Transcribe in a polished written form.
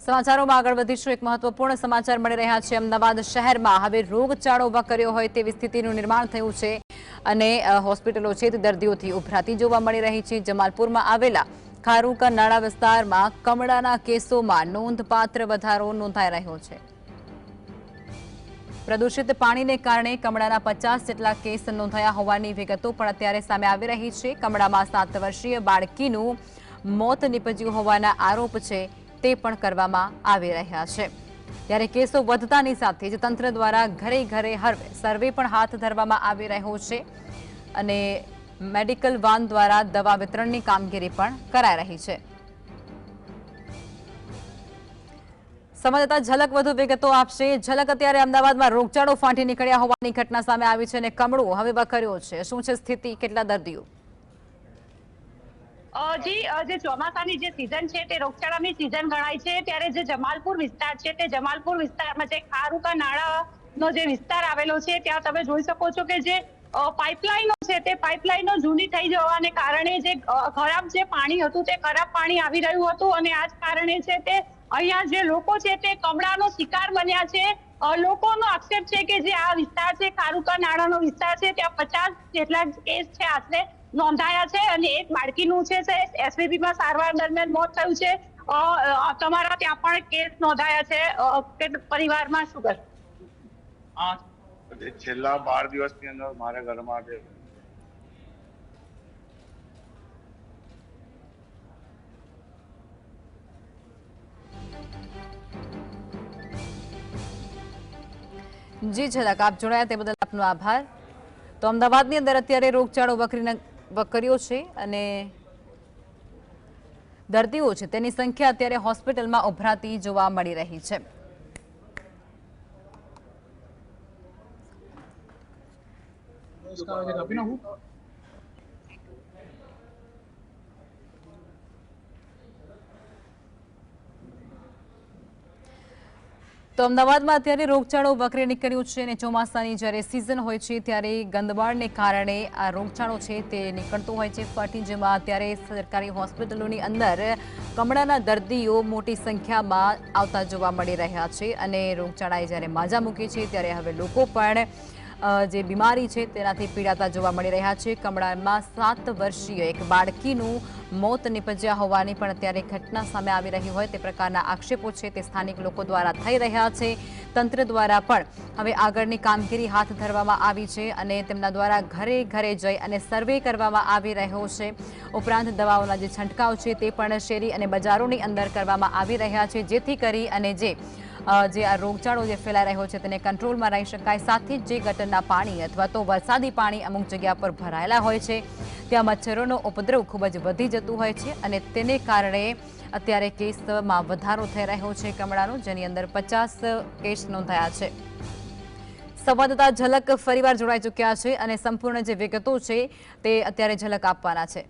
સમાચારોમાં આગળ વધીશું। એક મહત્વપૂર્ણ સમાચાર મળી રહ્યા છે। અમદાવાદ શહેરમાં હવે રોગચાળો વકર્યો હોય તેવી સ્થિતિનું નિર્માણ થયું છે અને હોસ્પિટલો છે તે દર્દીઓથી ઉભરાતી જોવા મળી રહી છે। જમાલપુરમાં આવેલા ખારુકા નાળા વિસ્તારમાં કમળાના કેસોમાં નોંધપાત્ર વધારો નોંધાઈ રહ્યો છે। પ્રદૂષિત પાણીને કારણે કમળાના 50 જેટલા કેસ નોંધાયા હોવાની વિગતો પણ અત્યારે સામે આવી રહી છે। કમળામાં 7 વર્ષીય બાળકીનું મોત નીપજ્યું હોવાના આરોપ છે તે પણ કરવામાં આવી રહ્યા છે। ત્યારે કેસો વધતાની સાથે જ તંત્ર દ્વારા ઘરે ઘરે સર્વે પણ હાથ ધરવામાં આવી રહ્યો છે અને મેડિકલ વાન દ્વારા દવા વિતરણની કામગીરી પણ કરાઈ રહી છે। સંવાદદાતા ઝલક વધુ વિગતો આપશે। ઝલક, અત્યારે અમદાવાદમાં રોગચાળો ફાટી નીકળ્યા હોવાની ઘટના સામે આવી છે અને કમળો હવે વકર્યો છે। શું છે સ્થિતિ, કેટલા દર્દીઓ? જે ચોમાસાની જે સિઝન છે તે રોગચાળાની સિઝન ગણાય છે, ત્યારે જે જમાલપુર વિસ્તાર છે તે જમાલપુર વિસ્તારમાં જે ખારુકા નાળાનો જે વિસ્તાર આવેલો છે ત્યાં તમે જોઈ શકો છો કે જે પાઇપલાઇનો છે તે પાઇપલાઇનો જૂની થઈ જવાને કારણે જે ખરાબ જે પાણી હતું તે ખરાબ પાણી આવી રહ્યું હતું અને આ જ કારણે છે તે અહીંયા જે લોકો છે તે કમળાનો શિકાર બન્યા છે। લોકોનો આક્ષેપ છે કે જે આ વિસ્તાર છે ખારુકા નાળાનો વિસ્તાર છે ત્યાં 50 જેટલા કેસ છે આશરે નોંધાયા છે અને એક બાળકીનું છે એસવીપીમાં સારવાર દરમિયાન મોત થયું છે। તમારા ત્યાં પણ કેસ નોંધાયા છે કે પરિવારમાં શું કર? છેલ્લા 12 દિવસની અંદર મારા ઘરમાં જી ઝલક, આપ જોડાયા તે બદલ આપનો આભાર। તો અમદાવાદની અંદર અત્યારે રોગચાળો વકર્યો છે અને દર્દીઓ છે તેની સંખ્યા અત્યારે હોસ્પિટલમાં ઉભરાતી જોવા મળી રહી છે। તો અમદાવાદમાં અત્યારે રોગચાળો વકરી નીકળ્યો છે અને ચોમાસાની જ્યારે સિઝન હોય છે ત્યારે ગંદવાડને કારણે આ રોગચાળો છે તે નીકળતો હોય છે ફાટી, જેમાં અત્યારે સરકારી હોસ્પિટલોની અંદર કમળાના દર્દીઓ મોટી સંખ્યામાં આવતા જોવા મળી રહ્યા છે અને રોગચાળાએ જ્યારે માજા મૂકી છે ત્યારે હવે લોકો પણ જે બીમારી છે તેનાથી પીડાતા જોવા મળી રહ્યા છે। કમળામાં 7 વર્ષીય એક બાળકીનું મોત નીપજ્યા હોવાની પણ અત્યારે ઘટના સામે આવી રહી હોય તે પ્રકારના આક્ષેપો છે તે સ્થાનિક લોકો દ્વારા થઈ રહ્યા છે। તંત્ર દ્વારા પણ હવે આગળની કામગીરી હાથ ધરવામાં આવી છે અને તેમના દ્વારા ઘરે ઘરે જઈ અને સર્વે કરવામાં આવી રહ્યો છે। ઉપરાંત દવાઓના જે છંટકાવ છે તે પણ શેરી અને બજારોની અંદર કરવામાં આવી રહ્યા છે, જેથી કરી અને જે આ રોગચાળો જે ફેલાઈ રહ્યો છે તેને કંટ્રોલમાં રહી શકાય। સાથે જ જે ગટરના પાણી અથવા તો વરસાદી પાણી અમુક જગ્યા પર ભરાયેલા હોય છે ત્યાં મચ્છરોનો ઉપદ્રવ ખૂબ જ વધી જતું હોય છે અને તેને કારણે અત્યારે કેસમાં વધારો થઈ રહ્યો છે કમળાનો, જેની અંદર 50 કેસ નોંધાયા છે। સંવાદદાતા ઝલક ફરીવાર જોડાઈ ચૂક્યા છે અને સંપૂર્ણ જે વિગતો છે તે અત્યારે ઝલક આપવાના છે।